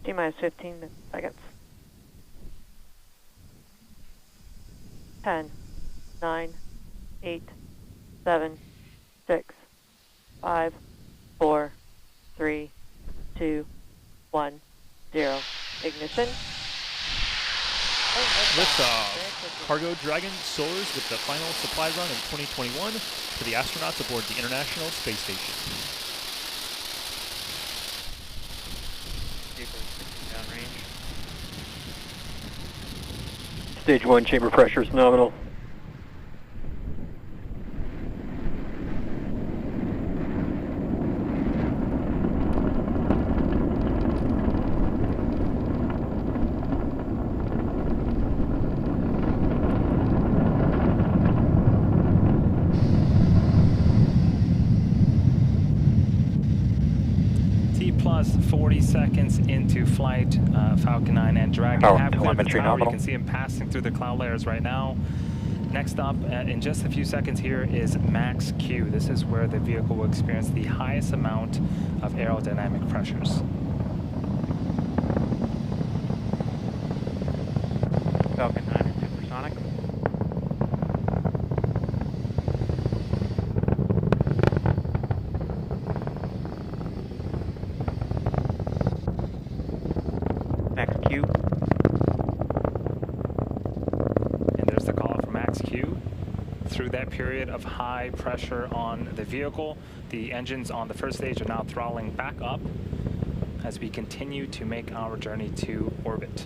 T-minus 15 seconds. 10, 9, 8, 7, 6, 5, 4, 3, 2, 1, 0. Ignition. Liftoff. Cargo Dragon soars with the final supply run in 2021 for the astronauts aboard the International Space Station. Downrange. Stage 1 chamber pressure is nominal. Plus 40 seconds into flight, Falcon 9 and Dragon have cleared the tower. You can see them passing through the cloud layers right now. Next up, in just a few seconds here, is max Q. This is where the vehicle will experience the highest amount of aerodynamic pressures. Falcon 9 is supersonic. Max Q. And there's the call out for max Q. Through that period of high pressure on the vehicle, the engines on the first stage are now throttling back up as we continue to make our journey to orbit.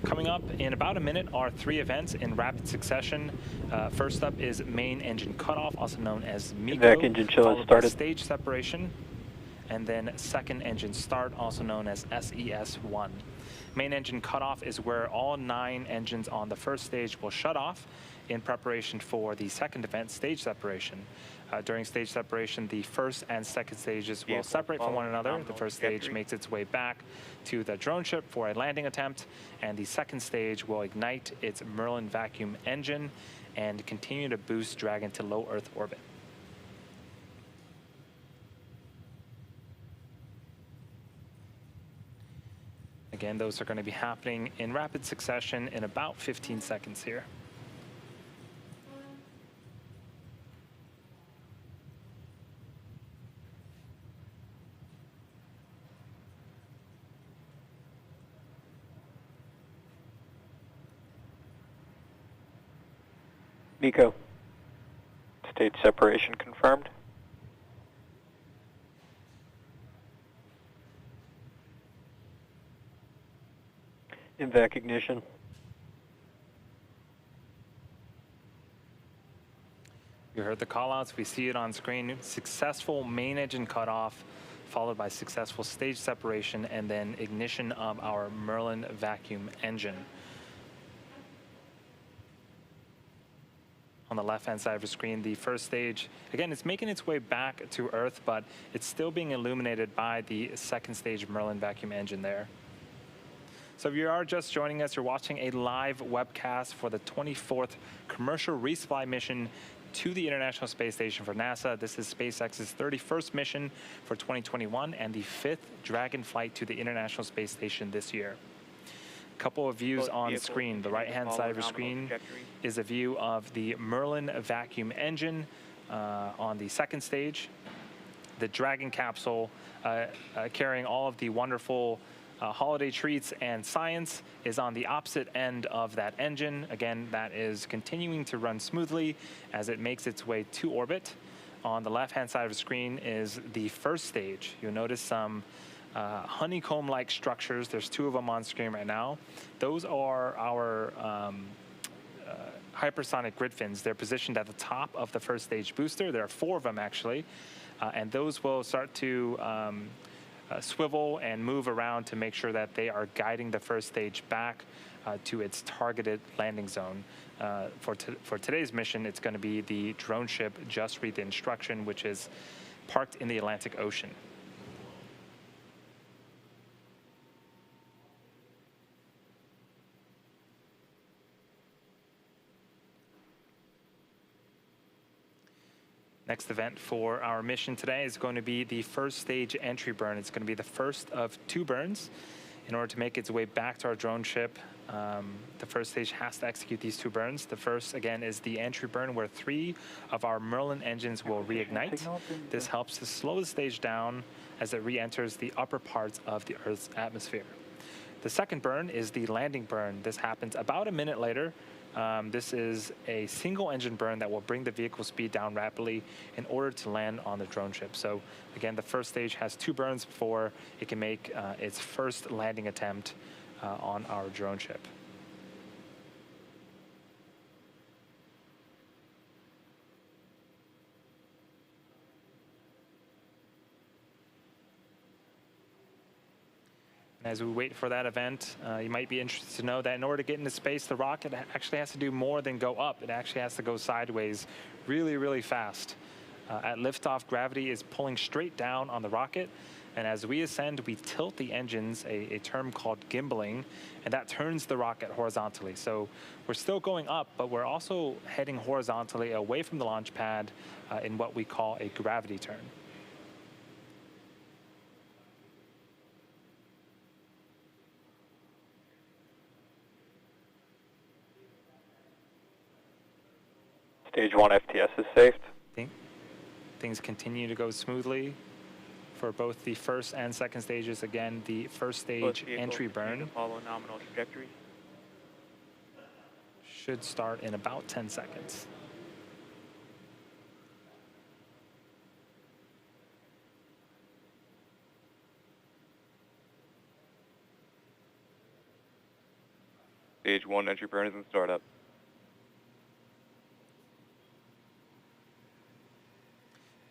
Coming up in about a minute are 3 events in rapid succession. First up is main engine cutoff, also known as MECO, Engine chill followed by started. stage separation, and then second engine start, also known as SES-1. Main engine cutoff is where all 9 engines on the first stage will shut off in preparation for the second event, stage separation. During stage separation, the first and second stages will separate from one another. The first stage makes its way back to the drone ship for a landing attempt, and the second stage will ignite its Merlin vacuum engine and continue to boost Dragon to low Earth orbit. Again, those are going to be happening in rapid succession in about 15 seconds here. MECO. Stage separation confirmed. INVAC ignition. You heard the callouts. We see it on screen. Successful main engine cutoff, followed by successful stage separation, and then ignition of our Merlin vacuum engine. On the left-hand side of the screen, the first stage, again, it's making its way back to Earth, but it's still being illuminated by the second stage Merlin vacuum engine there. So if you are just joining us, you're watching a live webcast for the 24th commercial resupply mission to the International Space Station for NASA. This is SpaceX's 31st mission for 2021 and the 5th Dragon flight to the International Space Station this year. Couple of views on screen. The right-hand side of the screen is a view of the Merlin vacuum engine on the second stage. The Dragon capsule carrying all of the wonderful holiday treats and science is on the opposite end of that engine. Again, that is continuing to run smoothly as it makes its way to orbit. On the left-hand side of the screen is the first stage. You'll notice some honeycomb-like structures. There's 2 of them on screen right now. Those are our hypersonic grid fins. They're positioned at the top of the first stage booster. There are 4 of them actually, and those will start to swivel and move around to make sure that they are guiding the first stage back to its targeted landing zone. For today's mission, it's going to be the drone ship Just Read the Instruction, which is parked in the Atlantic Ocean. Next event for our mission today is going to be the first stage entry burn. It's going to be the first of 2 burns. In order to make its way back to our drone ship, the first stage has to execute these two burns. The first, again, is the entry burn where 3 of our Merlin engines will reignite. This helps to slow the stage down as it re-enters the upper parts of the Earth's atmosphere. The second burn is the landing burn. This happens about a minute later. This is a single engine burn that will bring the vehicle speed down rapidly in order to land on the drone ship. So again, the first stage has 2 burns before it can make its first landing attempt on our drone ship. And as we wait for that event, you might be interested to know that in order to get into space, the rocket actually has to do more than go up. It actually has to go sideways really, really fast. At liftoff, gravity is pulling straight down on the rocket. And as we ascend, we tilt the engines, a term called gimbaling, and that turns the rocket horizontally. So we're still going up, but we're also heading horizontally away from the launch pad in what we call a gravity turn. Stage 1 FTS is safe. Things continue to go smoothly for both the first and second stages. Again, the first stage entry burn Follow nominal trajectory. should start in about 10 seconds. Stage 1 entry burn is in startup.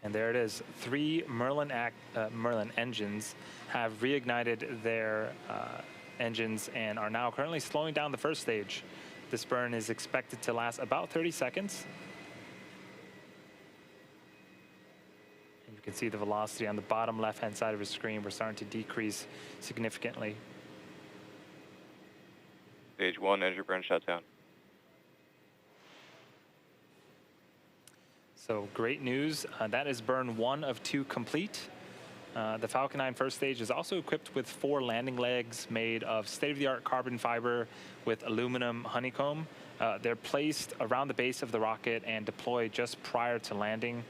And there it is. 3 Merlin engines have reignited their engines and are now currently slowing down the first stage. This burn is expected to last about 30 seconds. And you can see the velocity on the bottom left-hand side of the screen. We're starting to decrease significantly. Stage 1 entry burn shutdown. So great news. That is burn 1 of 2 complete. The Falcon 9 first stage is also equipped with 4 landing legs made of state-of-the-art carbon fiber with aluminum honeycomb. They're placed around the base of the rocket and deployed just prior to landing.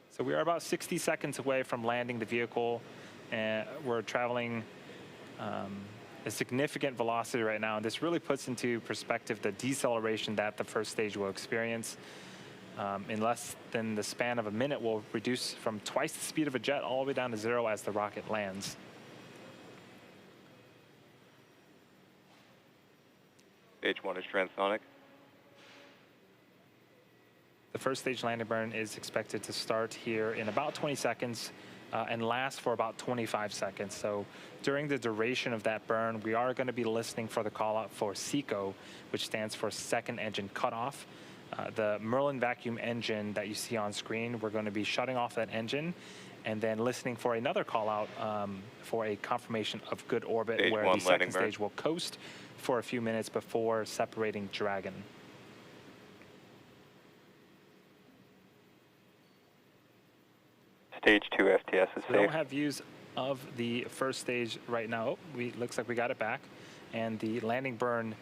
So we are about 60 seconds away from landing the vehicle, and we're traveling a significant velocity right now, and this really puts into perspective the deceleration that the first stage will experience. In less than the span of a minute, we'll reduce from twice the speed of a jet all the way down to 0 as the rocket lands. Stage 1 is transonic. The first stage landing burn is expected to start here in about 20 seconds. And last for about 25 seconds. So during the duration of that burn, we are going to be listening for the call out for SECO, which stands for second engine cutoff. The Merlin vacuum engine that you see on screen, we're going to be shutting off that engine and then listening for another call out for a confirmation of good orbit, Stage where 1 the second landing burn. stage will coast for a few minutes before separating Dragon. Stage 2 FTS is We don't safe. have views of the first stage right now. Oh, looks like we got it back. And the landing burn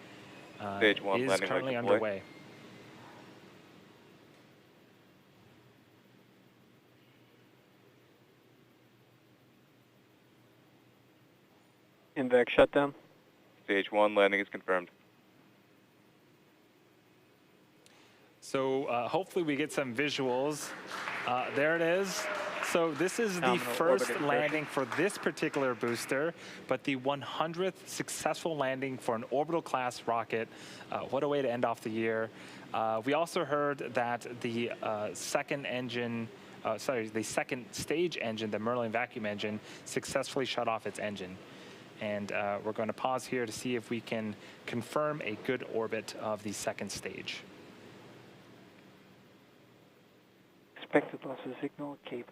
Stage 1 is landing leg currently deploy. underway. Invac shutdown. Stage 1 landing is confirmed. So hopefully we get some visuals. There it is. So this is the Nominal first orbit landing for this particular booster, but the 100th successful landing for an orbital class rocket. What a way to end off the year. We also heard that the second stage engine, the Merlin vacuum engine, successfully shut off its engine. And we're going to pause here to see if we can confirm a good orbit of the second stage. Expected loss of signal, Cape.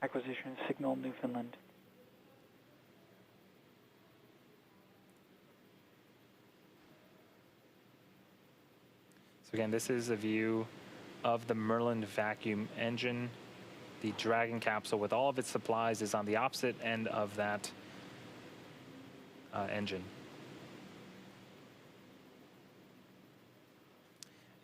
Acquisition signal, Newfoundland. So again, this is a view of the Merlin vacuum engine. The Dragon capsule with all of its supplies is on the opposite end of that engine.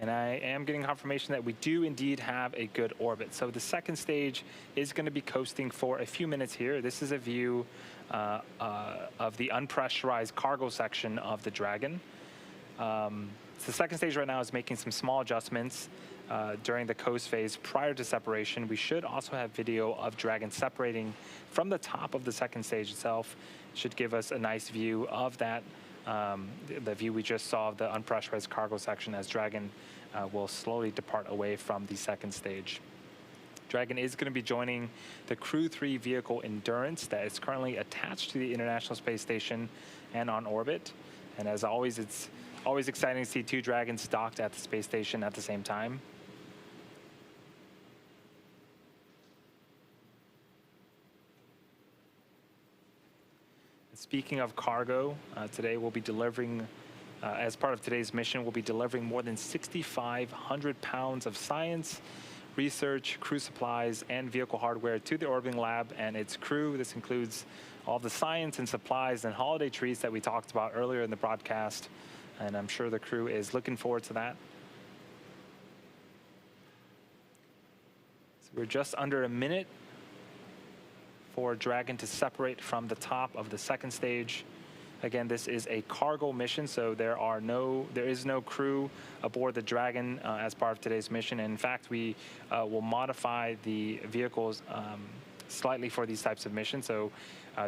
And I am getting confirmation that we do indeed have a good orbit. So the second stage is going to be coasting for a few minutes here. This is a view of the unpressurized cargo section of the Dragon. So the second stage right now is making some small adjustments during the coast phase prior to separation. We should also have video of Dragon separating from the top of the second stage itself. Should give us a nice view of that. The view we just saw of the unpressurized cargo section as Dragon will slowly depart away from the second stage. Dragon is going to be joining the Crew 3 vehicle Endurance that is currently attached to the International Space Station and on orbit. And as always, it's always exciting to see two Dragons docked at the space station at the same time. Speaking of cargo, today we'll be delivering, as part of today's mission, we'll be delivering more than 6,500 pounds of science, research, crew supplies, and vehicle hardware to the orbiting lab and its crew. This includes all the science and supplies and holiday treats that we talked about earlier in the broadcast, and I'm sure the crew is looking forward to that. So we're just under a minute for Dragon to separate from the top of the second stage. Again, this is a cargo mission, so there is no crew aboard the Dragon as part of today's mission. And in fact, we will modify the vehicles slightly for these types of missions. So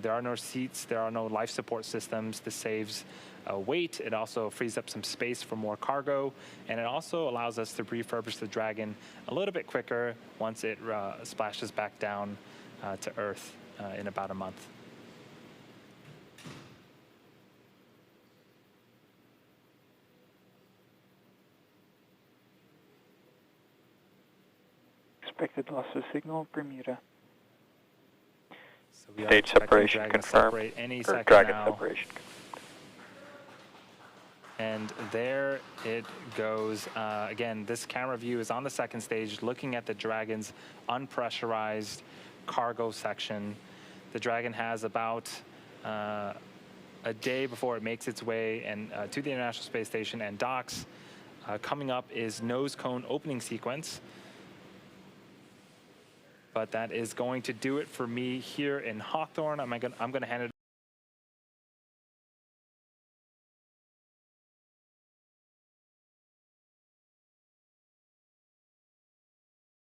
there are no seats, there are no life support systems. This saves weight. It also frees up some space for more cargo, and it also allows us to refurbish the Dragon a little bit quicker once it splashes back down to Earth in about a month. Expected loss of signal, Bermuda. So we are Stage expecting separation Dragon to confirmed. separate any Or second Dragon now. separation. And there it goes. Again, this camera view is on the second stage, looking at the Dragon's unpressurized cargo section. The Dragon has about a day before it makes its way to the International Space Station and docks. Coming up is nose cone opening sequence. But that is going to do it for me here in Hawthorne. I'm going to hand it